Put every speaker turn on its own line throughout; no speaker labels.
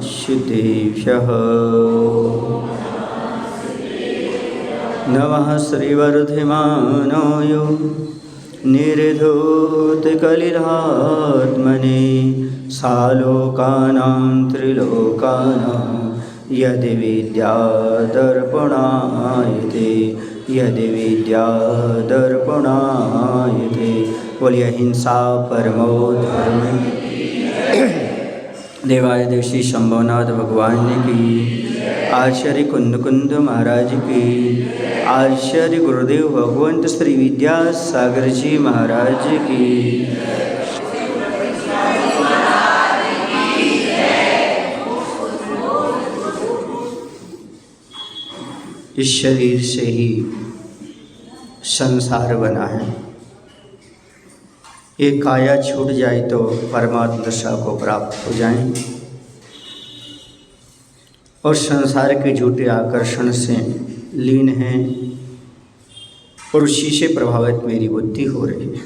श्रुतेभ्यः। नमः श्रीवर्धमानाय निर्धूतकलिलात्मने सालोकानां त्रिलोकानां यदि विद्यादर्पणायते यदि विद्यादर्पणायते। बोलिए हिंसा परमो धर्म। देवाय देव श्री शंभुनाथ भगवान की, आचार्य कुंद महाराज की, आचार्य गुरुदेव भगवंत श्री विद्यासागर जी महाराज की। इस शरीर से ही संसार बना है। ये काया छूट जाए तो परमात्मा दशा को प्राप्त हो जाएं और संसार के झूठे आकर्षण से लीन हैं और उसी से प्रभावित मेरी बुद्धि हो रही है।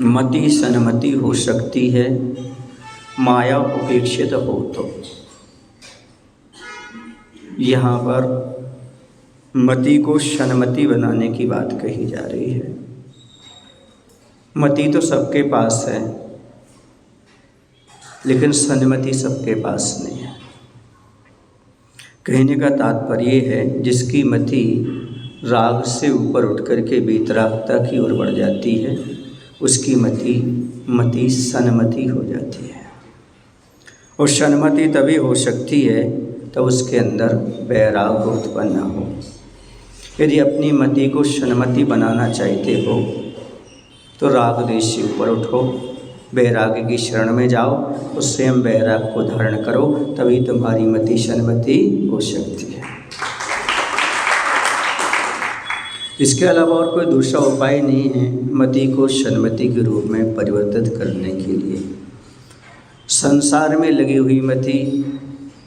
मति सन्मति हो सकती है, माया उपेक्षित हो तो। यहाँ पर मति को सन्मति बनाने की बात कही जा रही है। मति तो सबके पास है, लेकिन सन्मति सबके पास नहीं है। कहने का तात्पर्य है, जिसकी मति राग से ऊपर उठ करके वीतरागता की ओर बढ़ जाती है, उसकी मति सन्मति हो जाती है। और सन्मति तभी हो सकती है तो उसके अंदर वैराग उत्पन्न हो। यदि अपनी मति को सन्मति बनाना चाहते हो तो राग देश से ऊपर उठो, वैराग्य की शरण में जाओ और स्वयं वैराग को धारण करो, तभी तुम्हारी मति सन्मति हो सकती है। इसके अलावा और कोई दूसरा उपाय नहीं है मति को सन्मति के रूप में परिवर्तित करने के लिए। संसार में लगी हुई मति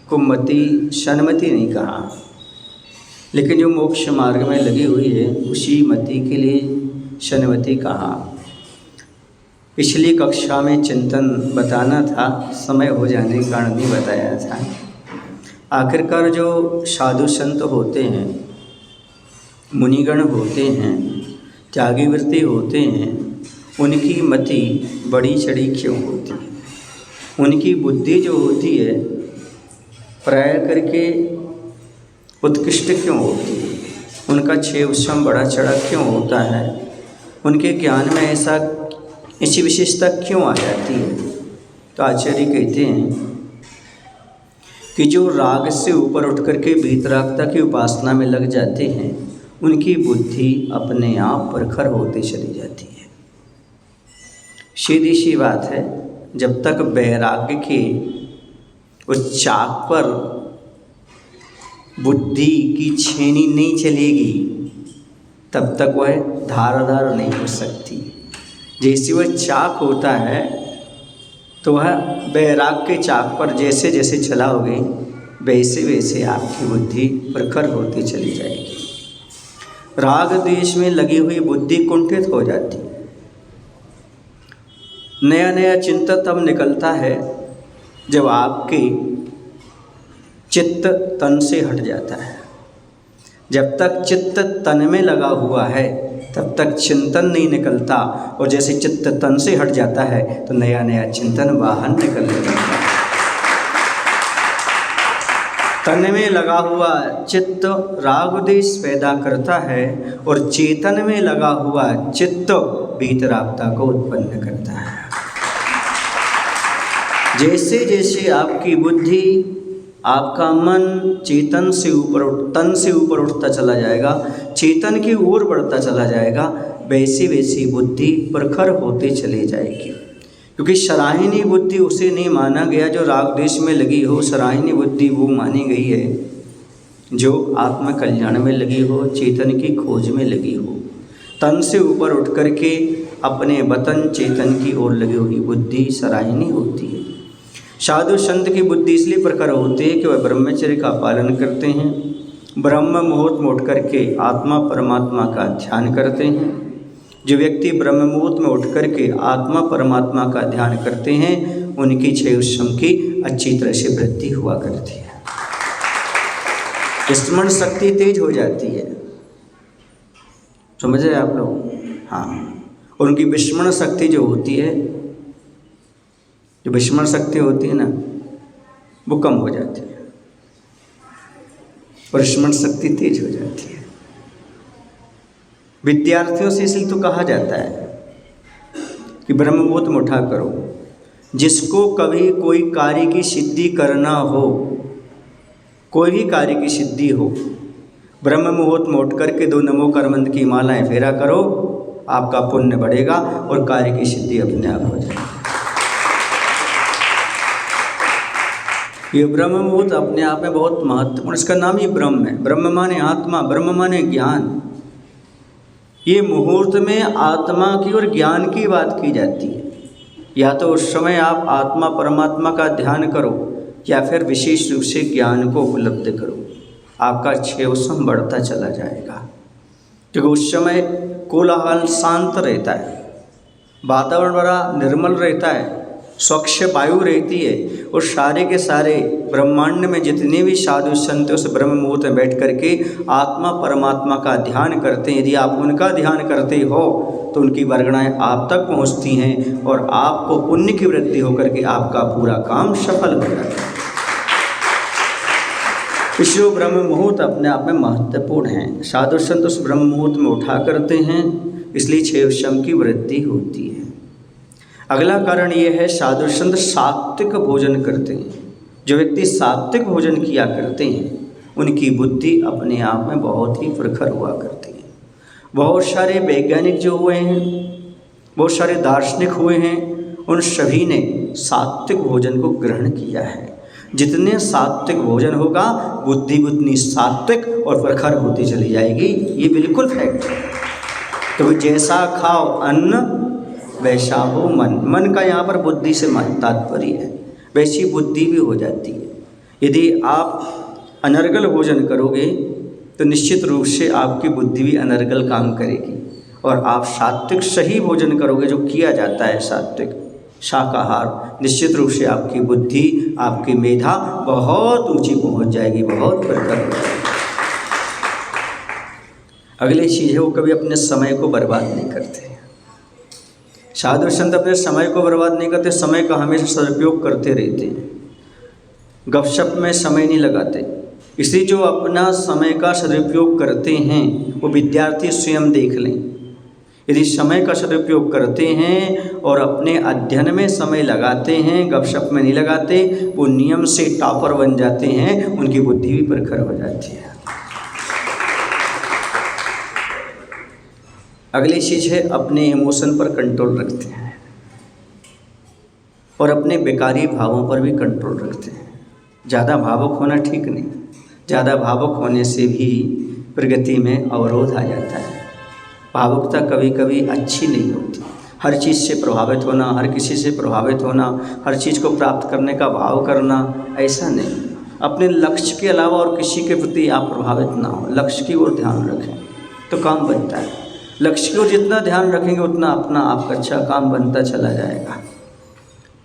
को मति सन्मति नहीं कहा, लेकिन जो मोक्ष मार्ग में लगी हुई है उसी मति के लिए सन्मति कहा। पिछली कक्षा में चिंतन बताना था, समय हो जाने के कारण नहीं बताया था। आखिरकार जो साधु संत होते हैं, मुनिगण होते हैं, त्यागी वृत्ति होते हैं, उनकी मति बड़ी चढ़ी क्यों होती है? उनकी बुद्धि जो होती है प्राय करके उत्कृष्ट क्यों होती है? उनका क्षेम बड़ा चढ़ा क्यों होता है? उनके ज्ञान में ऐसी विशेषता क्यों आ जाती है? तो आचार्य कहते हैं कि जो राग से ऊपर उठ करके वीतरागता की उपासना में लग जाते हैं, उनकी बुद्धि अपने आप प्रखर होती चली जाती है। सीधी सी बात है, जब तक वैराग्य के उस चाक पर बुद्धि की छेनी नहीं चलेगी, तब तक वह धारदार नहीं हो सकती। जैसे वह चाक होता है तो वह वैराग के चाक पर जैसे जैसे चलाओगे वैसे वैसे आपकी बुद्धि प्रखर होती चली जाएगी। राग द्वेष में लगी हुई बुद्धि कुंठित हो जाती। नया नया चिंतन तब निकलता है जब आपके चित्त तन से हट जाता है। जब तक चित्त तन में लगा हुआ है तब तक चिंतन नहीं निकलता, और जैसे चित्त तन से हट जाता है तो नया नया चिंतन बाहर निकलने लगता है। तन में लगा हुआ चित्त राग द्वेष पैदा करता है और चेतन में लगा हुआ चित्त वीतरागता को उत्पन्न करता है। जैसे जैसे आपकी बुद्धि, आपका मन चेतन से ऊपर तन से ऊपर उठता चला जाएगा, चेतन की ओर बढ़ता चला जाएगा, वैसी वैसी बुद्धि प्रखर होती चली जाएगी। क्योंकि सराहिनी बुद्धि उसे नहीं माना गया जो राग द्वेष में लगी हो। सराहिनी बुद्धि वो मानी गई है जो आत्म कल्याण में लगी हो, चेतन की खोज में लगी हो। तन से ऊपर उठ करके अपने वतन चेतन की ओर लगी हुई बुद्धि सराहिनी होती है। साधु संत की बुद्धि इसलिए प्रखर होती है कि वह ब्रह्मचर्य का पालन करते हैं, ब्रह्म मुहूर्त में उठ करके आत्मा परमात्मा का ध्यान करते हैं। जो व्यक्ति ब्रह्म मुहूर्त में उठ करके आत्मा परमात्मा का ध्यान करते हैं उनकी क्षेयसम की अच्छी तरह से वृद्धि हुआ करती है। स्मरण शक्ति तेज हो जाती है, समझ रहे आप लोग? हाँ, उनकी विस्मरण शक्ति जो होती है, जो विस्मरण शक्ति होती है ना, वो कम हो जाती है और स्मरण शक्ति तेज हो जाती है। विद्यार्थियों से इसलिए तो कहा जाता है कि ब्रह्ममुहूर्त में उठा करो। जिसको कभी कोई कार्य की सिद्धि करना हो, कोई भी कार्य की सिद्धि हो, ब्रह्म मुहूर्त में उठ करके 2 नमो करमंद की मालाएं फेरा करो, आपका पुण्य बढ़ेगा और कार्य की सिद्धि अपने आप हो जाएगी। ये ब्रह्म मुहूर्त अपने आप में बहुत महत्वपूर्ण, इसका नाम ही ब्रह्म है। ब्रह्म माने आत्मा, ब्रह्म माने ज्ञान। ये मुहूर्त में आत्मा की और ज्ञान की बात की जाती है। या तो उस समय आप आत्मा परमात्मा का ध्यान करो या फिर विशेष रूप से ज्ञान को उपलब्ध करो, आपका क्षेयसम बढ़ता चला जाएगा। क्योंकि उस समय कोलाहल शांत रहता है, वातावरण बड़ा निर्मल रहता है, स्वच्छ वायु रहती है और सारे के सारे ब्रह्मांड में जितने भी साधु संत उस ब्रह्म मुहूर्त में बैठ करके आत्मा परमात्मा का ध्यान करते हैं। यदि आप उनका ध्यान करते हो तो उनकी वर्गणाएँ आप तक पहुंचती हैं और आपको पुण्य की वृद्धि होकर के आपका पूरा काम सफल हो जाता है। इसलिए ब्रह्म मुहूर्त अपने आप में महत्वपूर्ण है। साधु संत उस ब्रह्म मुहूर्त में उठा करते हैं, इसलिए क्षेयसम की वृद्धि होती है। अगला कारण ये है, साधु संत सात्विक भोजन करते हैं। जो व्यक्ति सात्विक भोजन किया करते हैं उनकी बुद्धि अपने आप में बहुत ही प्रखर हुआ करती है। बहुत सारे वैज्ञानिक जो हुए हैं, बहुत सारे दार्शनिक हुए हैं, उन सभी ने सात्विक भोजन को ग्रहण किया है। जितने सात्विक भोजन होगा बुद्धि उतनी सात्विक और प्रखर होती चली जाएगी, ये बिल्कुल फैक्ट है। तो जैसा खाओ अन्न वैसा हो मन। मन का यहाँ पर बुद्धि से तात्पर्य है, वैसी बुद्धि भी हो जाती है। यदि आप अनर्गल भोजन करोगे तो निश्चित रूप से आपकी बुद्धि भी अनर्गल काम करेगी, और आप सात्विक सही भोजन करोगे जो किया जाता है सात्विक शाकाहार, निश्चित रूप से आपकी बुद्धि, आपकी मेधा बहुत ऊंची पहुंच जाएगी, बहुत प्रखर हो जाएगी। अगली चीज़ है, वो कभी अपने समय को बर्बाद नहीं करते। साधु संत अपने समय को बर्बाद नहीं करते, समय का हमेशा सदुपयोग करते रहते हैं, गपशप में समय नहीं लगाते। इसलिए जो अपना समय का सदुपयोग करते हैं वो विद्यार्थी स्वयं देख लें। यदि समय का सदुपयोग करते हैं और अपने अध्ययन में समय लगाते हैं, गपशप में नहीं लगाते, वो नियम से टॉपर बन जाते हैं, उनकी बुद्धि भी प्रखर हो जाती है। अगली चीज़ है, अपने इमोशन पर कंट्रोल रखते हैं और अपने बेकारी भावों पर भी कंट्रोल रखते हैं। ज़्यादा भावुक होना ठीक नहीं, ज़्यादा भावुक होने से भी प्रगति में अवरोध आ जाता है। भावुकता कभी कभी अच्छी नहीं होती। हर चीज़ से प्रभावित होना, हर किसी से प्रभावित होना, हर चीज़ को प्राप्त करने का भाव करना, ऐसा नहीं। अपने लक्ष्य के अलावा और किसी के प्रति आप प्रभावित ना हो, लक्ष्य की ओर ध्यान रखें तो काम बनता है। लक्ष्य की ओर जितना ध्यान रखेंगे उतना अपना आपका अच्छा काम बनता चला जाएगा।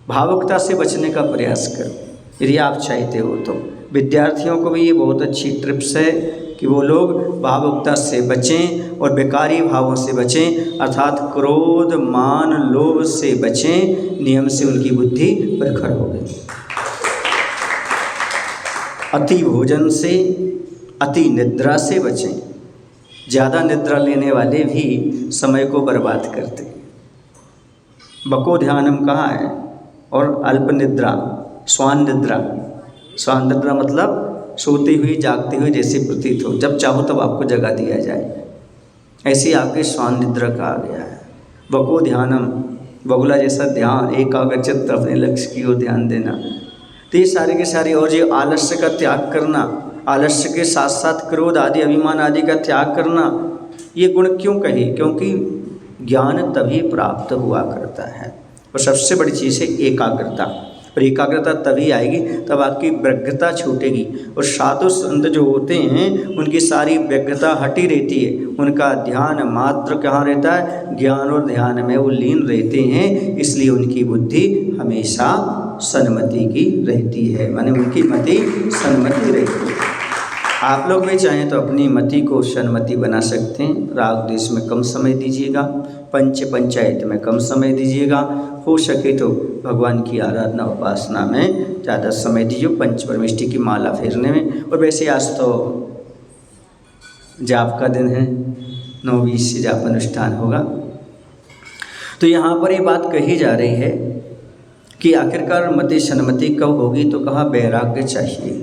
भावुकता से बचने का प्रयास करो यदि आप चाहते हो तो। विद्यार्थियों को भी ये बहुत अच्छी टिप्स है कि वो लोग भावुकता से बचें और बेकारी भावों से बचें, अर्थात क्रोध, मान, लोभ से बचें। नियम से उनकी बुद्धि प्रखर हो गई। अति भोजन से, अति निद्रा से बचें। ज़्यादा निद्रा लेने वाले भी समय को बर्बाद करते हैं। बको ध्यानम कहाँ है, और अल्प निद्रा, स्वान निद्रा। स्वान निद्रा मतलब सोती हुई जागती हुई जैसी प्रतीत हो, जब चाहो तब आपको जगा दिया जाए, ऐसी आपके स्वान निद्रा कहा गया है। बको ध्यानम, बगुला जैसा ध्यान, एकाग्रचित्त अपने लक्ष्य की ओर ध्यान देना। तो ये सारे के सारे, और ये आलस्य का त्याग करना, आलस्य के साथ साथ क्रोध आदि, अभिमान आदि का त्याग करना, ये गुण क्यों कही? क्योंकि ज्ञान तभी प्राप्त हुआ करता है। और सबसे बड़ी चीज़ है एकाग्रता। और एकाग्रता तभी आएगी तब आपकी व्यग्रता छूटेगी। और साधु संत जो होते हैं उनकी सारी व्यग्रता हटी रहती है, उनका ध्यान मात्र कहाँ रहता है, ज्ञान और ध्यान में वो लीन रहते हैं, इसलिए उनकी बुद्धि हमेशा सन्मति की रहती है, माने उनकी मति सन्मति रहती है। आप लोग भी चाहें तो अपनी मति को सन्मति बना सकते हैं। राग द्वेष में कम समय दीजिएगा, पंचायत में कम समय दीजिएगा, हो सके तो भगवान की आराधना उपासना में ज़्यादा समय दीजिए, पंच परमेष्टि की माला फेरने में। और वैसे आज तो जाप का दिन है, 9:20 से जाप अनुष्ठान होगा। तो यहाँ पर ये बात कही जा रही है कि आखिरकार मति सन्मति कब होगी, तो कहा वैराग्य चाहिए।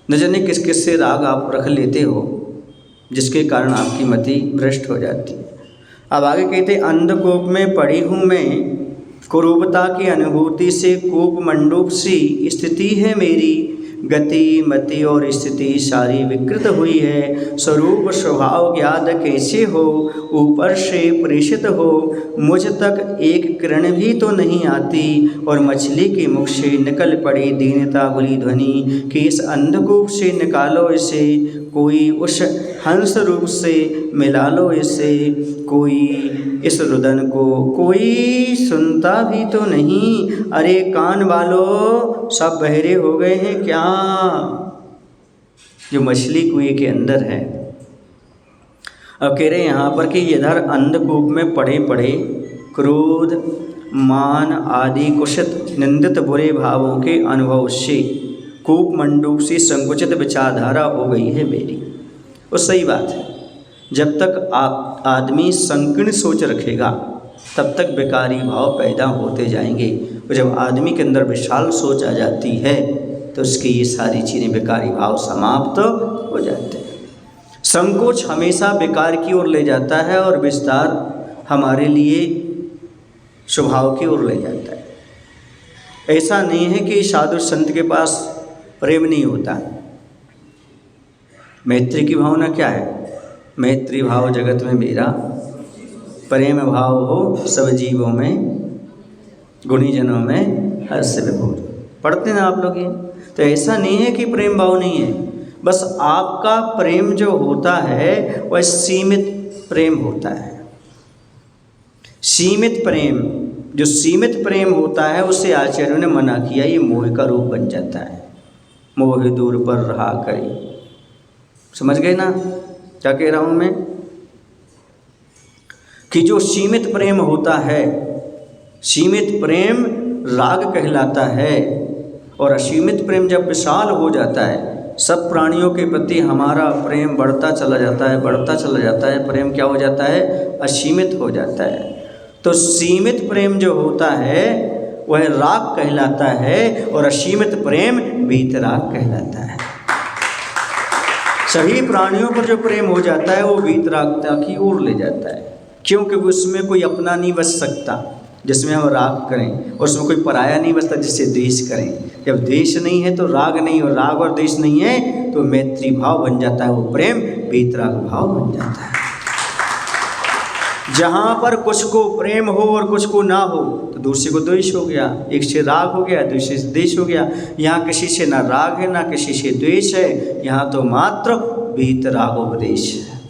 न जाने किस किस से राग आप रख लेते हो जिसके कारण आपकी मति भ्रष्ट हो जाती है। अब आगे कहते, अंधकूप में पड़ी हूँ मैं, कुरूपता की अनुभूति से कूप मंडूक सी स्थिति है मेरी, गति मति और स्थिति सारी विकृत हुई है। स्वरूप स्वभाव ज्ञात कैसे हो, ऊपर से प्रेषित हो, मुझ तक एक किरण भी तो नहीं आती। और मछली के मुख से निकल पड़ी दीनता भुली ध्वनि कि इस अंधकूप से निकालो इसे, कोई उस हंस रूप से मिला लो इसे, कोई इस रुदन को कोई सुनता भी तो नहीं। अरे कान वालों सब बहरे हो गए हैं क्या। जो मछली कुएं के अंदर है, अब कह रहे यहाँ पर कि इधर अंधकूप में पड़े पड़े क्रोध मान आदि कुशित निंदित बुरे भावों के अनुभव से कूप मंडूक से संकुचित विचारधारा हो गई है मेरी। और सही बात है, जब तक आदमी संकीर्ण सोच रखेगा तब तक विकारी भाव पैदा होते जाएंगे। और जब आदमी के अंदर विशाल सोच आ जाती है तो उसकी ये सारी चीज़ें विकारी भाव समाप्त हो जाते हैं। संकोच हमेशा विकार की ओर ले जाता है और विस्तार हमारे लिए स्वभाव की ओर ले जाता है। ऐसा नहीं है कि साधु संत के पास प्रेम नहीं होता। मैत्री की भावना क्या है, मैत्री भाव जगत में मेरा, प्रेम भाव हो सब जीवों में, गुणी जनों में हर्ष विभोर। पढ़ते ना आप लोग ये, तो ऐसा नहीं है कि प्रेम भाव नहीं है, बस आपका प्रेम जो होता है वह सीमित प्रेम होता है। सीमित प्रेम, जो सीमित प्रेम होता है उससे आचार्यों ने मना किया, ये मोह का रूप बन जाता है। मोह दूर पर रहा करी, समझ गए ना क्या कह रहा हूँ मैं, कि जो सीमित प्रेम होता है, सीमित प्रेम राग कहलाता है। और असीमित प्रेम जब विशाल हो जाता है, सब प्राणियों के प्रति हमारा प्रेम बढ़ता चला जाता है, बढ़ता चला जाता है, प्रेम क्या हो जाता है, असीमित हो जाता है। तो सीमित प्रेम जो होता है वह राग कहलाता है और असीमित प्रेम वीतराग कहलाता है। सभी प्राणियों पर जो प्रेम हो जाता है वो वीतरागता की ओर ले जाता है, क्योंकि उसमें कोई अपना नहीं बच सकता जिसमें हम राग करें, और उसमें कोई पराया नहीं बचता जिससे द्वेष करें। जब द्वेष नहीं है तो राग नहीं, और राग और द्वेष नहीं है तो मैत्री भाव बन जाता है, वो प्रेम वीतराग भाव बन जाता है। जहाँ पर कुछ को प्रेम हो और कुछ को ना हो तो दूसरे को द्वेष हो गया, एक से राग हो गया, दूसरे से द्वेष हो गया। यहाँ किसी से ना राग है ना किसी से द्वेष है, यहाँ तो मात्र वीतरागोपदेश है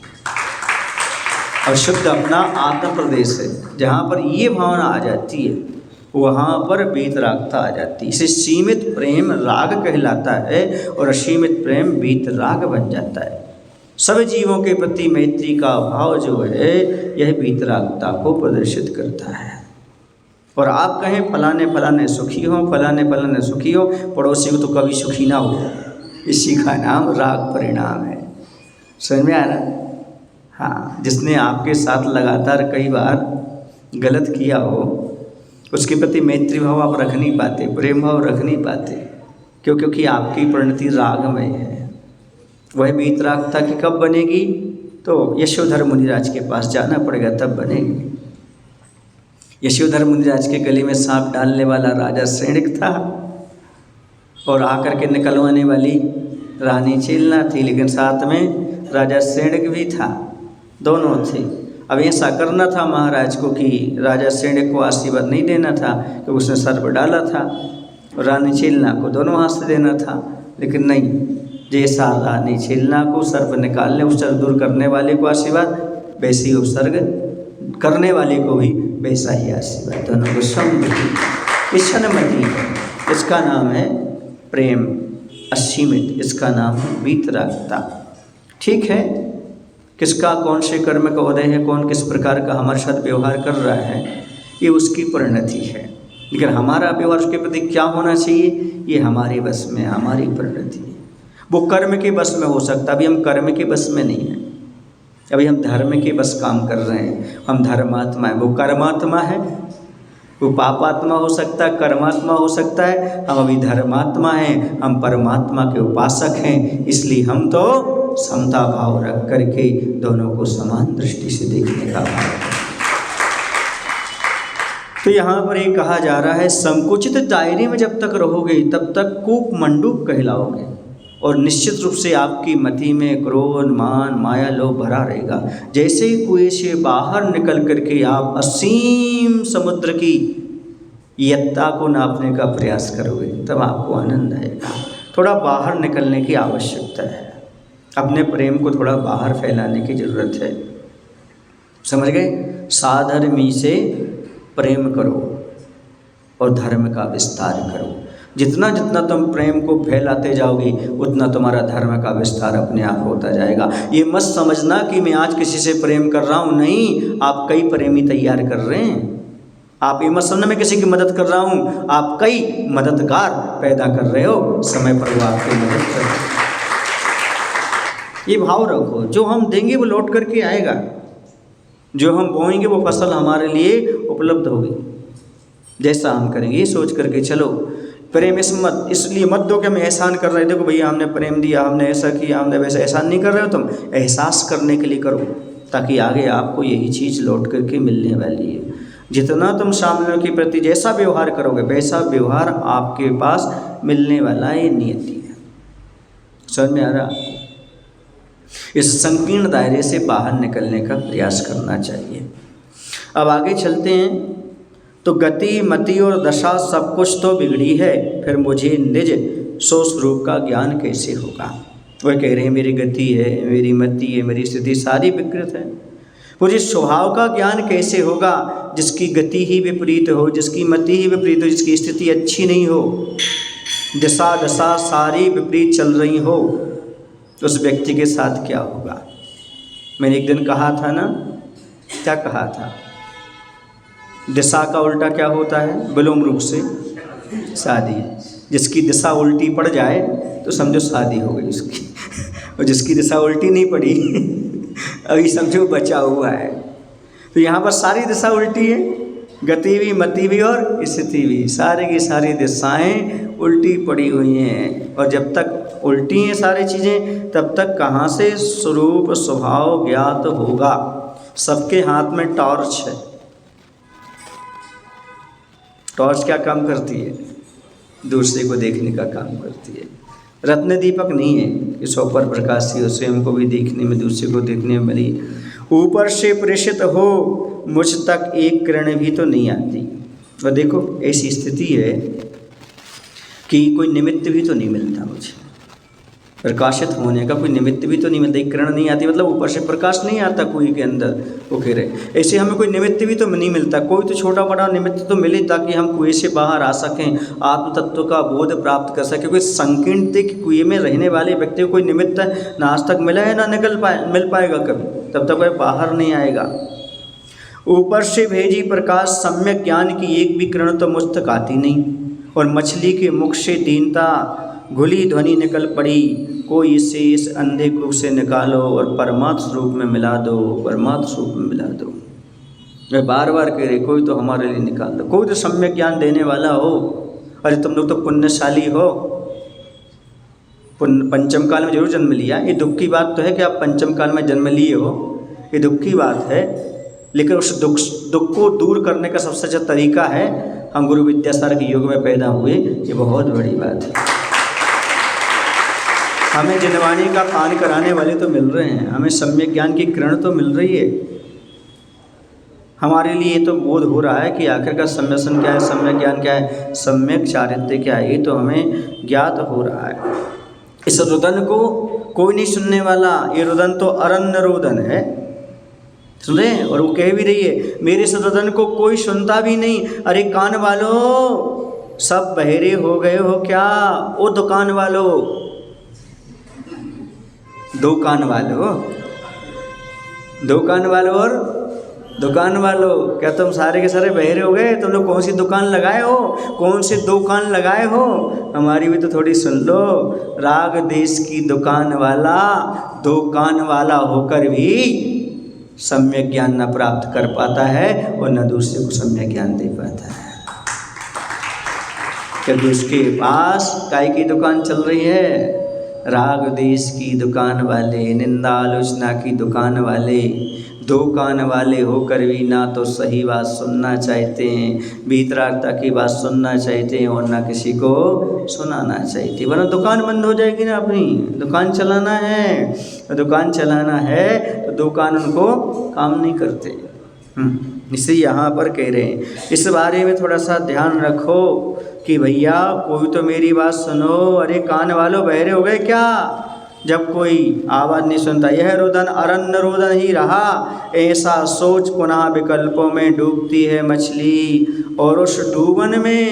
और शुद्ध अपना आत्म प्रदेश है। जहाँ पर ये भावना आ जाती है वहाँ पर वीतरागता आ जाती है। इसे सीमित प्रेम राग कहलाता है और असीमित प्रेम वीतराग बन जाता है। सब जीवों के प्रति मैत्री का भाव जो है यह वीतरागता को प्रदर्शित करता है। और आप कहें फलाने फलाने सुखी हो, फलाने फलाने सुखी हो, पड़ोसी को तो कभी सुखी ना हो, इसी का नाम राग परिणाम है। समझ में आ रहा? हाँ, जिसने आपके साथ लगातार कई बार गलत किया हो उसके प्रति मैत्री भाव आप रख नहीं पाते, प्रेम भाव रख नहीं पाते, क्योंकि आपकी परिणति रागमय है। वह वीतरागता की कब बनेगी, तो यशोधर मुनिराज के पास जाना पड़ेगा तब बनेगी। यशोधर मुनिराज के गले में सांप डालने वाला राजा सैनिक था और आकर के निकलवाने वाली रानी चेलना थी, लेकिन साथ में राजा सैनिक भी था, दोनों थे। अब ऐसा करना था महाराज को कि राजा सैनिक को आशीर्वाद नहीं देना था, क्योंकि उसने सर्प डाला था। रानी छीलना को दोनों हाथ से देना था, लेकिन नहीं, जैसा रानी छीलना को सर्प निकालने उपसर्ग दूर करने वाले को आशीर्वाद, वैसे ही उपसर्ग करने वाले को भी वैसा ही आशीर्वाद। दोनों को समृद्धि। क्षणमति इसका नाम है प्रेम, असीमित इसका नाम है वीतरागता। ठीक है, किसका कौन से कर्म का उदय है, कौन किस प्रकार का हमारे साथ व्यवहार कर रहा है, ये उसकी परिणति है, लेकिन हमारा व्यवहार उसके प्रति क्या होना चाहिए, ये हमारे बस में, हमारी परिणति है। वो कर्म के बस में हो सकता, अभी हम कर्म के बस में नहीं हैं, अभी हम धर्म के बस काम कर रहे हैं। हम धर्मात्मा है, वो कर्मात्मा है। वो पापात्मा हो सकता है, कर्मात्मा हो सकता है, हम अभी धर्मात्मा हैं, हम परमात्मा के उपासक हैं। इसलिए हम तो समता भाव रख करके दोनों को समान दृष्टि से देखने का भाव है। तो यहाँ पर ये कहा जा रहा है, संकुचित दायरे में जब तक रहोगे तब तक कूप मंडूक कहलाओगे, और निश्चित रूप से आपकी मति में क्रोध, मान, माया, लोभ भरा रहेगा। जैसे ही कुएं से बाहर निकल करके आप असीम समुद्र की यत्ता को नापने का प्रयास करोगे, तब आपको आनंद आएगा। थोड़ा बाहर निकलने की आवश्यकता है, अपने प्रेम को थोड़ा बाहर फैलाने की ज़रूरत है। समझ गए? साधर्मी से प्रेम करो और धर्म का विस्तार करो। जितना जितना तुम प्रेम को फैलाते जाओगे उतना तुम्हारा धर्म का विस्तार अपने आप होता जाएगा। ये मत समझना कि मैं आज किसी से प्रेम कर रहा हूँ, नहीं, आप कई प्रेमी तैयार कर रहे हैं। आप ये मत समझना मैं किसी की मदद कर रहा हूँ, आप कई मददगार पैदा कर रहे हो, समय पर वो आपकी मदद कर रहे हो। ये भाव रखो, जो हम देंगे वो लौट करके आएगा, जो हम बोएंगे वो फसल हमारे लिए उपलब्ध होगी। जैसा हम करेंगे ये सोच करके चलो। प्रेम इसलिए मत दो कि हम एहसान कर रहे हैं, देखो भैया हमने प्रेम दिया, हमने ऐसा किया, हमने वैसा। एहसान नहीं कर रहे हो तुम, एहसास करने के लिए करो, ताकि आगे आपको यही चीज़ लौट करके मिलने वाली है। जितना तुम सामने के प्रति जैसा व्यवहार करोगे वैसा व्यवहार आपके पास मिलने वाला है, ये नियति है। समझ में आ रहा? इस संकीर्ण दायरे से बाहर निकलने का प्रयास करना चाहिए। अब आगे चलते हैं। तो गति, मति और दशा सब कुछ तो बिगड़ी है, फिर मुझे निज स्वस्वरूप का ज्ञान कैसे होगा? वह कह रहे हैं मेरी गति है, मेरी मति है, मेरी स्थिति सारी विकृत है, मुझे स्वभाव का ज्ञान कैसे होगा? जिसकी गति ही विपरीत हो, जिसकी मति ही विपरीत हो, जिसकी स्थिति अच्छी नहीं हो, दिशा दशा सारी विपरीत चल रही हो, तो उस व्यक्ति के साथ क्या होगा? मैंने एक दिन कहा था ना, क्या कहा था? दिशा का उल्टा क्या होता है? विलोम रूप से शादी। जिसकी दिशा उल्टी पड़ जाए तो समझो शादी हो गई उसकी और जिसकी दिशा उल्टी नहीं पड़ी अभी समझो बचा हुआ है। तो यहाँ पर सारी दिशा उल्टी है, गति भी, मति भी और स्थिति भी, सारी की सारी दिशाएं उल्टी पड़ी हुई हैं। और जब तक उल्टी हैं सारी चीज़ें, तब तक कहाँ से स्वरूप स्वभाव ज्ञात होगा? सबके हाथ में टॉर्च है। टॉर्च क्या काम करती है? दूसरे को देखने का काम करती है। रत्न दीपक नहीं है कि सौ पर प्रकाश ही स्वयं को भी देखने में, दूसरे को देखने में मिली। ऊपर से प्रेषित हो मुझ तक एक किरण भी तो नहीं आती। और देखो ऐसी स्थिति है कि कोई निमित्त भी तो नहीं मिलता, मुझे प्रकाशित होने का कोई निमित्त भी तो नहीं मिलता। एक किरण नहीं आती मतलब ऊपर से प्रकाश नहीं आता कुएं के अंदर, वो कह रहे ऐसे हमें कोई निमित्त भी तो नहीं मिलता। कोई तो छोटा बड़ा निमित्त तो मिले ताकि हम कुएं से बाहर आ सकें, आत्म तत्व का बोध प्राप्त कर सकें। कोई संकीर्ण के कुएं में रहने वाले व्यक्ति को कोई निमित्त ना आज तक मिला है, ना मिल पाएगा कभी, तब तक वह बाहर नहीं आएगा। ऊपर से भेजी प्रकाश सम्यक ज्ञान की एक भी किरण तो मुझ तक आती नहीं। और मछली के मुख से दीनता घुली ध्वनि निकल पड़ी, कोई इसे इस अंधे कुएं से निकालो और परमात्म स्वरूप में मिला दो, परमात्म स्वरूप में मिला दो। मैं बार बार कह रही कोई तो हमारे लिए निकाल दो, कोई तो सम्यक ज्ञान देने वाला हो। अरे तुम लोग तो पुण्यशाली हो, पंचम काल में जरूर जन्म लिया। ये दुख की बात तो है कि आप पंचम काल में जन्म लिए हो, ये दुख की बात है, लेकिन उस दुख को दूर करने का सबसे अच्छा तरीका है हम गुरु विद्यासागर के युग में पैदा हुए, ये बहुत बड़ी बात है। हमें जिनवाणी का पान कराने वाले तो मिल रहे हैं, हमें सम्यक ज्ञान की किरण तो मिल रही है, हमारे लिए तो बोध हो रहा है कि आखिर का सम्यसन क्या है, सम्यक ज्ञान क्या है, सम्यक चारित्र्य क्या है, ये तो हमें ज्ञात हो रहा है। इस रुदन को कोई नहीं सुनने वाला, ये रुदन तो अरण्य रुदन है, सुन रहे हैं? और वो कह भी रही है मेरे इस रुदन को कोई सुनता भी नहीं। अरे कान वालों, सब बहरे हो गए हो क्या? ओ दुकान वालों, दो कान वालों, दो कान वालों और दुकान वालों, क्या तुम सारे के सारे बहरे हो गए? तुम लोग कौन सी दुकान लगाए हो, कौन से दुकान लगाए हो? हमारी भी तो थोड़ी सुन लो। राग देश की दुकान वाला, दुकान वाला होकर भी सम्यक ज्ञान न प्राप्त कर पाता है और न दूसरे को सम्यक ज्ञान दे पाता है, क्योंकि उसके पास काय की दुकान चल रही है? राग देश की दुकान वाले, निंदा आलोचना की दुकान वाले, दो कान वाले होकर भी ना तो सही बात सुनना चाहते हैं, भीतरागता की बात सुनना चाहते हैं और ना किसी को सुनाना चाहते, वरना दुकान बंद हो जाएगी ना। अपनी दुकान चलाना है, तो दुकान चलाना है तो दुकान उनको काम नहीं करते। इसे यहाँ पर कह रहे हैं, इस बारे में थोड़ा सा ध्यान रखो कि भैया कोई तो मेरी बात सुनो। अरे कान वालों, बहरे हो गए क्या? जब कोई आवाज़ नहीं सुनता, यह रुदन अरण्य रुदन ही रहा, ऐसा सोच पुनः विकल्पों में डूबती है मछली, और उस डूबन में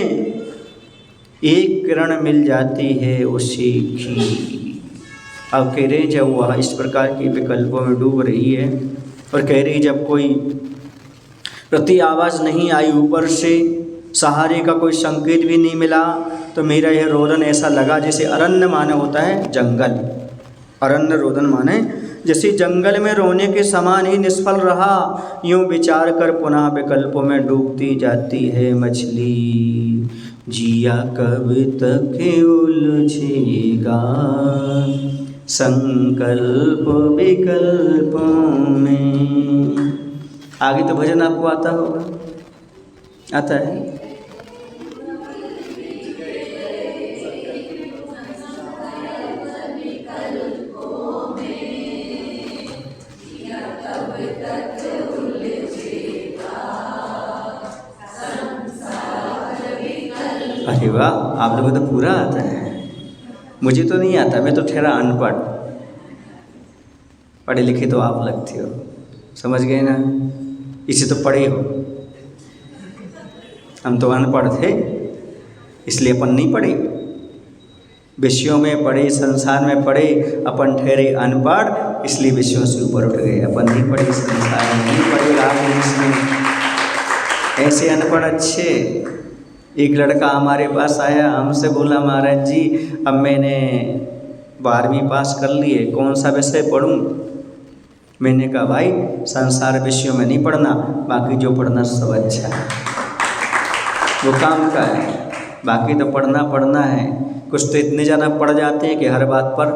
एक किरण मिल जाती है उसी की। अब कह रहे जब वह इस प्रकार की विकल्पों में डूब रही है और कह रही जब कोई प्रति आवाज़ नहीं आई, ऊपर से सहारे का कोई संकेत भी नहीं मिला, तो मेरा यह रोदन ऐसा लगा जैसे अरण्य माने होता है जंगल, अरण्य रोदन माने जैसे जंगल में रोने के समान ही निष्फल रहा। यूं विचार कर पुनः विकल्पों में डूबती जाती है मछली। जिया कब तक उलझेगा संकल्प विकल्पों में। आगे तो भजन आपको आता होगा, आता है? अरे वाह, आप लोगों को तो पूरा आता है, मुझे तो नहीं आता, मैं तो ठहरा अनपढ़। पढ़े लिखे तो आप लगते हो, समझ गए ना? इसे तो पढ़े हो, हम तो अनपढ़ थे इसलिए अपन नहीं पढ़े। विषयों में पढ़े, संसार में पढ़े, अपन ठहरे अनपढ़ इसलिए विषयों से ऊपर उठ गए। अपन नहीं पढ़े संसार में, नहीं पढ़े राग में, ऐसे अनपढ़ अच्छे। एक लड़का हमारे पास आया, हमसे बोला महाराज जी अब मैंने 12वीं पास कर ली है, कौन सा विषय पढ़ूं? मैंने कहा भाई संसार विषयों में नहीं पढ़ना, बाकी जो पढ़ना सब अच्छा है, वो काम का है, बाकी तो पढ़ना है। कुछ तो इतने ज़्यादा पढ़ जाते हैं कि हर बात पर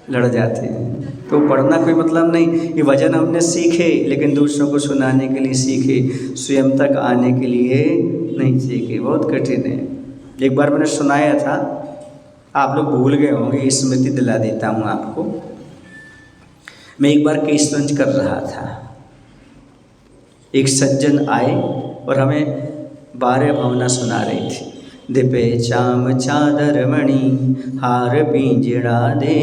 लड़ जाते हैं, तो पढ़ना कोई मतलब नहीं। ये वचन हमने सीखे लेकिन दूसरों को सुनाने के लिए सीखे, स्वयं तक आने के लिए नहीं सीखे, बहुत कठिन है। एक बार मैंने सुनाया था, आप लोग भूल गए होंगे, स्मृति दिला देता हूँ आपको। मैं एक बार केसगंज कर रहा था, एक सज्जन आए और हमें 12 भावना सुना रही थी। दिपे चाम चादर मणि हार पिंजड़ा दे,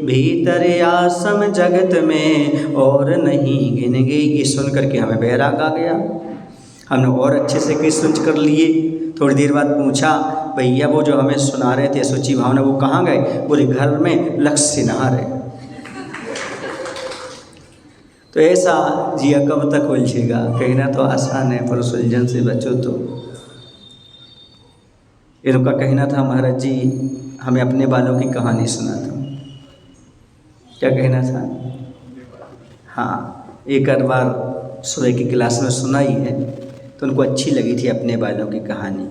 भीतर आसम जगत में और नहीं गिनगे। ये सुन करके हमें बैराग आ गया, हमने और अच्छे से केसगंज कर लिए। थोड़ी देर बाद पूछा भैया वो जो हमें सुना रहे थे सूची भावना वो कहाँ गए? बोले घर में लक्ष्य से नहा रहे। तो ऐसा जिया कब तक उलझेगा? कहना तो आसान है पर उस उलझन से बचो। तो इनका कहना था महाराज जी हमें अपने बालों की कहानी सुना दो। क्या कहना था? हाँ, एक आध बार सुबह की क्लास में सुनाई है तो उनको अच्छी लगी थी अपने बालों की कहानी,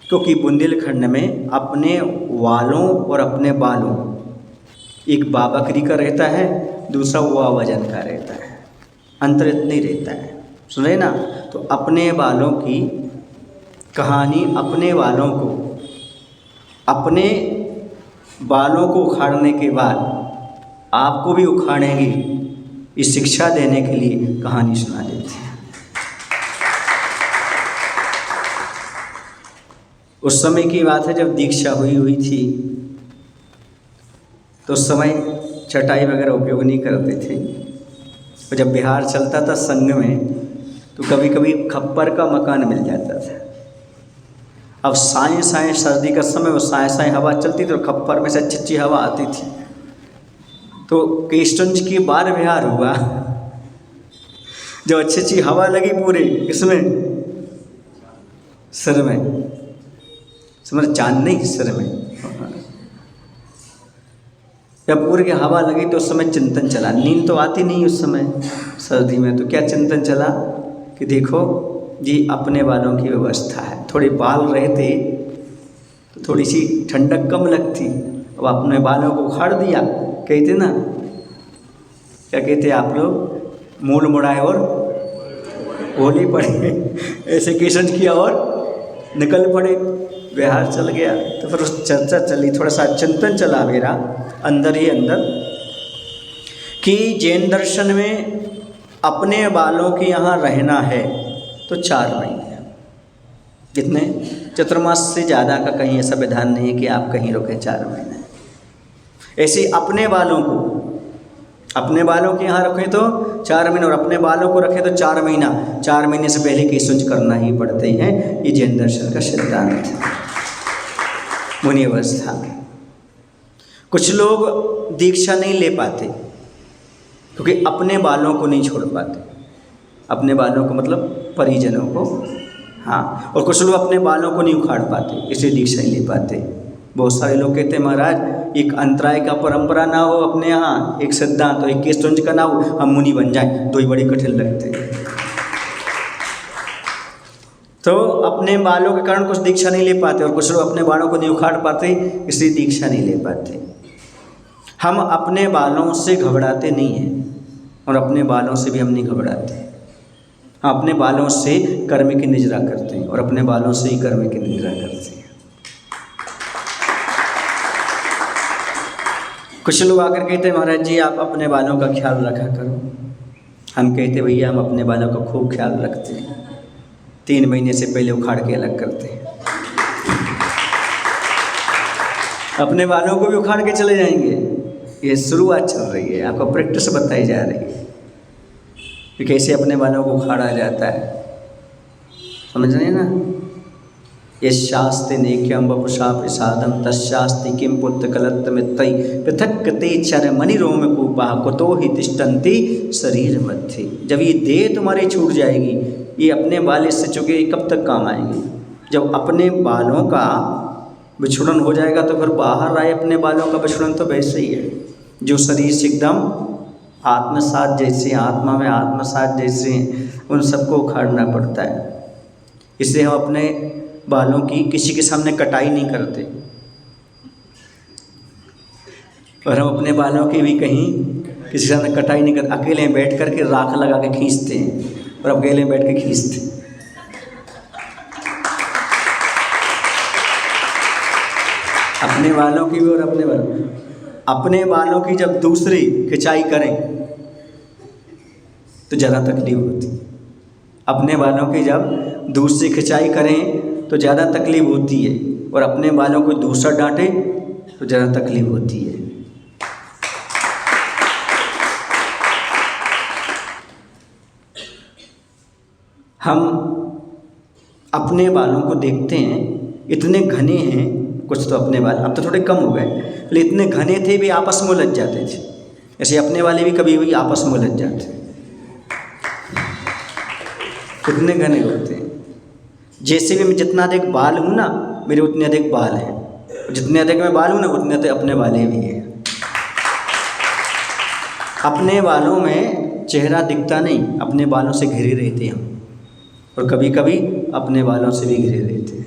क्योंकि बुंदेलखंड में अपने वालों और अपने बालों, एक बाबकरी का रहता है, दूसरा हुआ वजन का रहता है, अंतर इतनी रहता है, सुन रहे ना? तो अपने बालों की कहानी, अपने बालों को उखाड़ने के बाद आपको भी उखाड़ेंगी ये शिक्षा देने के लिए कहानी सुना देते हैं। उस समय की बात है जब दीक्षा हुई थी, तो उस समय चटाई वगैरह उपयोग नहीं करते थे। और जब बिहार चलता था संग में, तो कभी कभी खप्पर का मकान मिल जाता था। अब साए साए सर्दी का समय, वो साए साए हवा चलती थी और खप्पर में से अच्छी अच्छी हवा आती थी। तो कृष्णगंज की बार विहार हुआ, जब अच्छी अच्छी हवा लगी पूरे इसमें सिर में, समझ चांद नहीं सिर में, जब पूरे की हवा लगी तो उस समय चिंतन चला। नींद तो आती नहीं उस समय सर्दी में, तो क्या चिंतन चला कि देखो जी अपने बालों की व्यवस्था है। थोड़े बाल रहे थे तो थोड़ी सी ठंडक कम लगती, अब अपने बालों को उखाड़ दिया। कहते ना, क्या कहते आप लोग, मूल मुड़ाए और होली पड़े, ऐसे केशन किया और निकल पड़े, बिहार चल गया। तो फिर उस चर्चा चली, थोड़ा सा चिंतन चला मेरा अंदर ही अंदर कि जैन दर्शन में अपने बालों के यहाँ रहना है तो 4 महीने, कितने, चतुर्मास से ज़्यादा का कहीं ऐसा विधान नहीं है कि आप कहीं रुके 4 महीने। ऐसे अपने बालों के यहाँ रखें तो 4 महीने, और अपने बालों को रखें तो 4 महीना। 4 महीने से पहले केशुंज करना ही पड़ते हैं। ये जैन दर्शन का सिद्धांत है, मुनि अवस्था। कुछ लोग दीक्षा नहीं ले पाते क्योंकि अपने बालों को नहीं छोड़ पाते। अपने बालों को मतलब परिजनों को, हाँ। और कुछ लोग अपने बालों को नहीं उखाड़ पाते, इसलिए दीक्षा नहीं ले पाते। बहुत सारे लोग कहते हैं महाराज एक अंतराय का परंपरा ना हो अपने यहाँ, एक सिद्धांत, और एक केशुंज का ना हो, हम मुनि बन जाएं, दो ही बड़ी कठिन लगते हैं। तो अपने बालों के कारण कुछ दीक्षा नहीं ले पाते, और कुछ लोग अपने बालों को नहीं उखाड़ पाते, इसलिए दीक्षा नहीं ले पाते। हम अपने बालों से घबराते नहीं हैं, और अपने बालों से भी हम नहीं घबराते। हम अपने बालों से कर्म की निजरा करते हैं, और अपने बालों से ही कर्म की निजरा करते हैं। कुछ लोग आकर कहते हैं महाराज जी आप अपने बालों का ख्याल रखा करो। हम कहते भैया हम अपने बालों का खूब ख्याल रखते हैं, 3 महीने से पहले उखाड़ के अलग करते हैं। अपने बालों को भी उखाड़ के चले जाएंगे। ये शुरुआत चल रही है, आपको प्रैक्टिस बताई जा रही है कि कैसे अपने बालों को उखाड़ा जाता है। समझ रहे हैं ना? यशास्ते नेक्यम वपुषा प्रसादम तस्यास्ति किम पुत्र कलत्तमित्तै पृथक ते चर मणि रोम कूपा कुतो ही तिष्ठन्ति शरीर मध्य। जब ये देह तुम्हारी छूट जाएगी, ये अपने बाल इससे चुके कब तक काम आएंगे? जब अपने बालों का विछुड़न हो जाएगा तो फिर बाहर आए अपने बालों का विछुड़न तो वैसे ही है। जो शरीर से एकदम आत्मसात जैसे, आत्मा में आत्मसात जैसे, उन सबको उखाड़ना पड़ता है। इसलिए हम अपने बालों की किसी के सामने कटाई नहीं करते, और हम अपने बालों की भी कहीं किसी के सामने कटाई नहीं करते। अकेले बैठ कर के राख लगा के खींचते हैं, और अकेले बैठ के खींचते हैं। अपने बालों की भी और अपने बालों की जब दूसरी खिंचाई करें तो ज़्यादा तकलीफ होती है। अपने बालों की जब दूसरी खिंचाई करें तो ज़्यादा तकलीफ होती है, और अपने बालों को दूसरा डांटे तो ज़्यादा तकलीफ होती है। हम अपने बालों को देखते हैं, इतने घने हैं, कुछ तो अपने बाल अब तो थोड़े कम हो गए, लेकिन इतने घने थे भी आपस में उलझ जाते थे। ऐसे अपने वाले भी कभी कभी आपस में उलझ जाते, कितने घने होते हैं। जैसे भी मैं जितना अधिक बाल हूँ ना, मेरे उतने अधिक बाल हैं, जितने अधिक मैं बाल हूँ ना उतने अधिक अपने वाले भी हैं। अपने बालों में चेहरा दिखता नहीं, अपने बालों से घिरे रहते हैं हम, और कभी कभी अपने बालों से भी घिरे रहते हैं।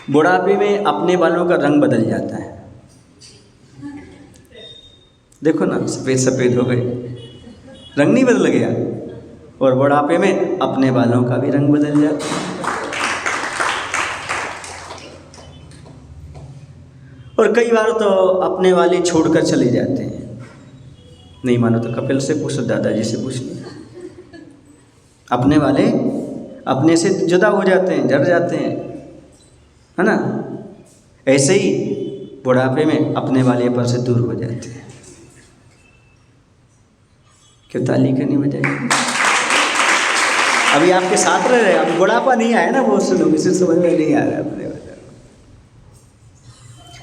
बुढ़ापे में अपने बालों का रंग बदल जाता है। देखो ना, सफ़ेद सफ़ेद हो गए, रंग नहीं बदल गया? और बुढ़ापे में अपने बालों का भी रंग बदल जाता है। और कई बार तो अपने वाले छोड़कर चले जाते हैं। नहीं मानो तो कपिल से पूछो, दादाजी से पूछ लो। अपने वाले अपने से जुदा हो जाते हैं, जड़ जाते हैं, है ना। ऐसे ही बुढ़ापे में अपने वाले अपन से दूर हो जाते हैं। क्यों ताली क्यों नहीं बजाई? अभी आपके साथ रह रहे, अभी बुढ़ापा नहीं आया ना, बहुत से लोग इसे समझ में नहीं आ रहा अपने वाले।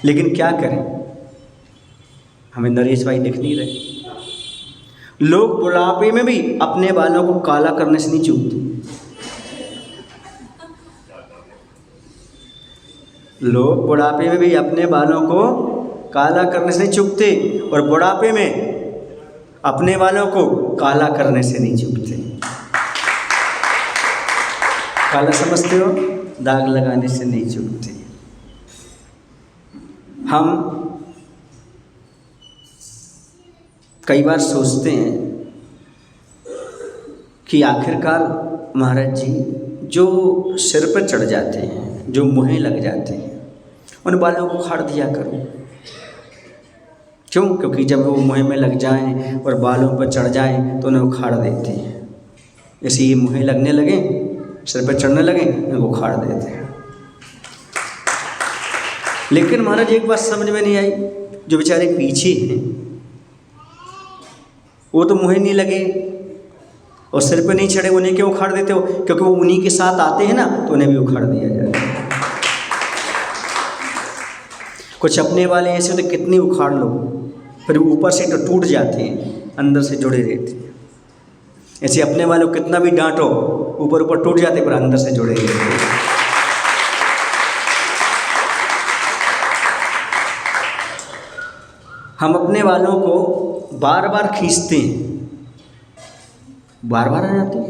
लेकिन क्या करें, हमें नरेश भाई दिख नहीं रहे। लोग बुढ़ापे में भी अपने बालों को काला करने से नहीं चूकते। लोग बुढ़ापे में भी अपने बालों को काला करने से नहीं चूकते, और बुढ़ापे में अपने बालों को काला करने से नहीं चूकते। काला समझते हो? दाग लगाने से नहीं चूकते। हम कई बार सोचते हैं कि आखिरकार महाराज जी जो सिर पर चढ़ जाते हैं, जो मुँहें लग जाते हैं, उन बालों को उखाड़ दिया करो। क्यों? क्योंकि जब वो मुँह में लग जाएं और बालों पर चढ़ जाएं तो उन्हें उखाड़ देते हैं। ऐसे ये मुँहें लगने लगें, सिर पर चढ़ने लगें, उनको उखाड़ देते हैं। लेकिन महाराज एक बात समझ में नहीं आई, जो बेचारे पीछे हैं वो तो मुँह नहीं लगे और सिर पर नहीं चढ़े, उन्हें क्यों उखाड़ देते हो? क्योंकि वो उन्हीं के साथ आते हैं ना, तो उन्हें भी उखाड़ दिया जाता है। कुछ अपने वाले ऐसे होते, कितनी उखाड़ लो फिर ऊपर से तो टूट जाते हैं, अंदर से जुड़े रहते हैं। ऐसे अपने वालों को कितना भी डांटो, ऊपर ऊपर टूट जाते पर अंदर से जुड़े रहते हैं। हम अपने वालों को बार बार खींचते हैं, बार बार आ जाते हैं,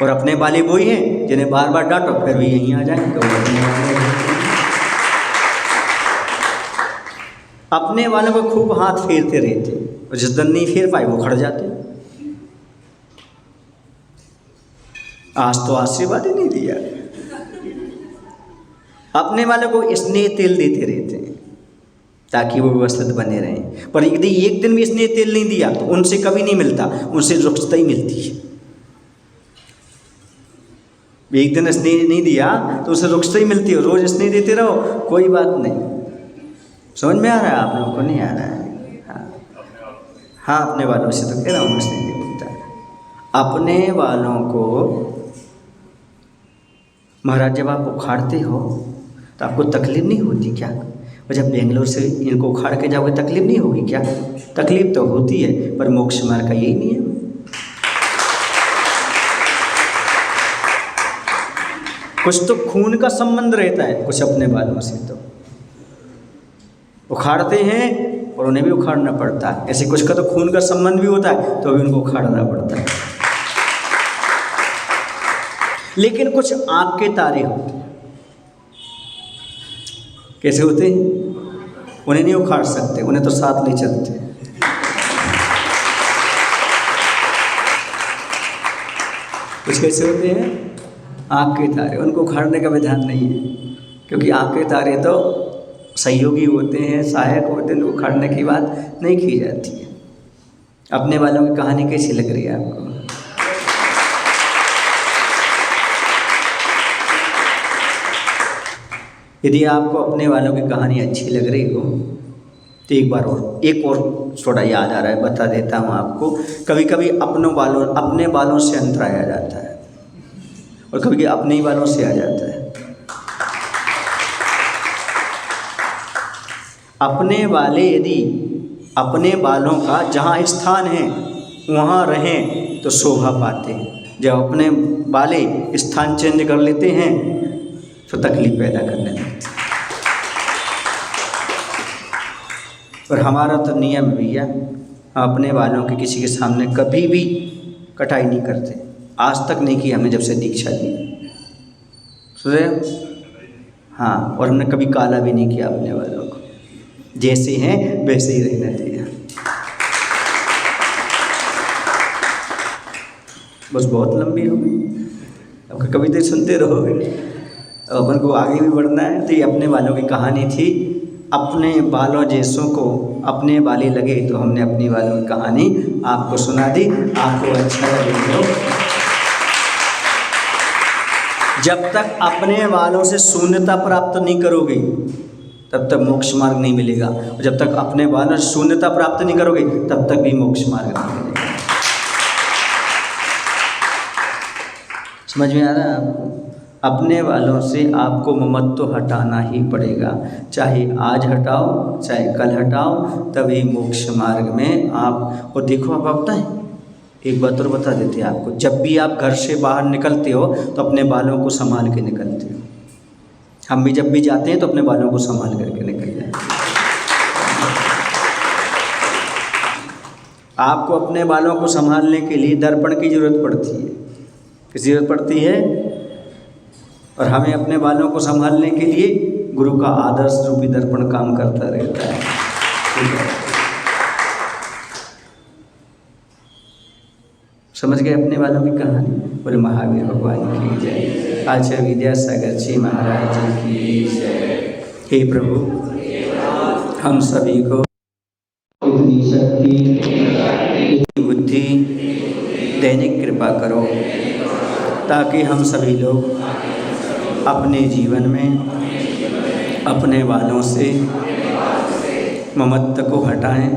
और अपने वाले वही हैं जिन्हें बार बार डांटो फिर भी यहीं आ जाएंगे। अपने वालों को खूब हाथ फेरते रहते, और जिस दिन नहीं फेर पाए वो खड़ जाते। आज तो आशीर्वाद ही नहीं दिया। अपने वालों को स्नेह तेल देते रहते हैं ताकि वो व्यवस्थित बने रहें, पर यदि एक दिन भी स्नेह तेल नहीं दिया तो उनसे कभी नहीं मिलता, उनसे रुखसत ही मिलती है। एक दिन स्नेह नहीं दिया तो उसे रुखसत ही मिलती है। रोज स्नेह देते रहो, कोई बात नहीं। समझ में आ रहा है? आप लोगों को नहीं आ रहा है? हाँ, अपने वालों से तो कह रहा हूँ, स्नेह नहीं मिलता। अपने वालों को महाराज जब आप उखाड़ते हो तो आपको तकलीफ नहीं होती क्या? और जब बेंगलोर से इनको उखाड़ के जाओगे तकलीफ नहीं होगी क्या? तकलीफ तो होती है, पर मोक्ष मार्ग का यही नियम। कुछ तो खून का संबंध रहता है, कुछ अपने बालों से तो उखाड़ते हैं और उन्हें भी उखाड़ना पड़ता है। ऐसे कुछ का तो खून का संबंध भी होता है तो भी उनको उखाड़ना पड़ता है। लेकिन कुछ आँख के तारे होते हैं। कैसे होते हैं? उन्हें नहीं उखाड़ सकते, उन्हें तो साथ नहीं चलते। कुछ कैसे होते हैं? आँख के तारे, उनको उखाड़ने का विधान नहीं है, क्योंकि आँख के तारे तो सहयोगी होते हैं, सहायक होते हैं, उखाड़ने की बात नहीं की जाती है। अपने वालों की कहानी कैसी लग रही है आपको? यदि आपको अपने वालों की कहानी अच्छी लग रही हो तो एक और थोड़ा याद आ रहा है, बता देता हूँ आपको। कभी कभी अपने बालों से अंतराय आ जाता है और कभी कभी अपने ही बालों से आ जाता है। अपने वाले यदि अपने बालों का जहाँ स्थान है वहाँ रहें तो शोभा पाते हैं। जब अपने वाले स्थान चेंज कर लेते हैं तो तकलीफ पैदा करने लगते हैं। पर हमारा तो नियम है भैया, हम अपने वालों के किसी के सामने कभी भी कटाई नहीं करते। आज तक नहीं की हमने जब से दीक्षा ली, सुन रहे हो? हाँ, और हमने कभी काला भी नहीं किया अपने वालों को। जैसे हैं वैसे ही रहना दिया। बस बहुत लंबी हो गई, अब कविता सुनते रहोगे। अपन को आगे भी बढ़ना है। तो ये अपने वालों की कहानी थी। अपने बालों जैसों को अपने वाली लगे तो हमने अपनी वालों की कहानी आपको सुना दी। आपको अच्छा लगे तो जब तक अपने वालों से शून्यता प्राप्त नहीं करोगे तब तक मोक्ष मार्ग नहीं मिलेगा, और जब तक अपने वालों से शून्यता प्राप्त नहीं करोगे तब तक भी मोक्ष मार्ग नहीं मिलेगा। समझ में आ रहा है आपको? अपने वालों से आपको ममत्व हटाना ही पड़ेगा, चाहे आज हटाओ चाहे कल हटाओ, तभी मोक्ष मार्ग में आप। और देखो आप बताएं, एक बात और बता देते हैं आपको, जब भी आप घर से बाहर निकलते हो तो अपने बालों को संभाल के निकलते हो। हम भी जब भी जाते हैं तो अपने बालों को संभाल करके निकलते हैं। आपको अपने बालों को संभालने के लिए दर्पण की जरूरत पड़ती है। किसकी जरूरत पड़ती है? और हमें अपने बालों को संभालने के लिए गुरु का आदर्श रूपी दर्पण काम करता रहता है। ठीक है, समझ गए अपने बालों की कहानी? बोले महावीर भगवान की जय, आचार्य विद्यासागर जी महाराज जी की जय। हे प्रभु, हम सभी को इतनी शक्ति इतनी बुद्धि देने की कृपा करो, ताकि हम सभी लोग अपने जीवन में अपने वालों से ममत्व को हटाएं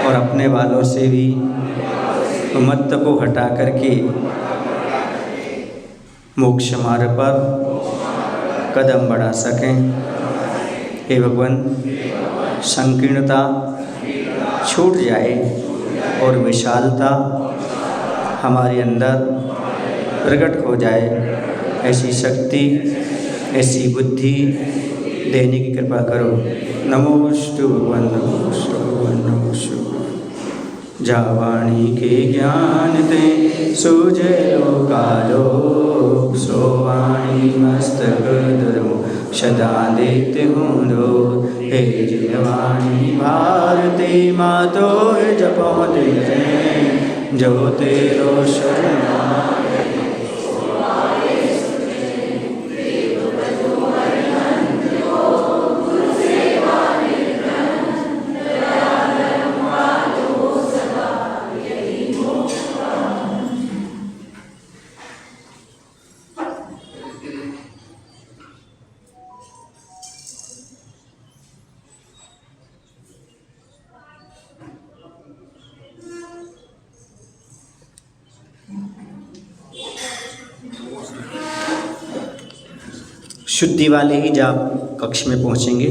और अपने वालों से भी ममत्व को हटा करके मोक्ष मार्ग पर कदम बढ़ा सकें। हे भगवान, संकीर्णता छूट जाए और विशालता हमारे अंदर प्रकट हो जाए, ऐसी शक्ति ऐसी बुद्धि देने की कृपा करो। नमोस्तु भगवान, नमोस्तु भगवान, नमोस्तु। जावाणी के ज्ञान ते सूझे लोकालोक, सोवाणी मस्तक धर्मो सदा देते होंदो। हे जिनवाणी भारती मातो जपो दे, जो तेरो शरण शुद्धि वाले ही जाप कक्ष में पहुँचेंगे।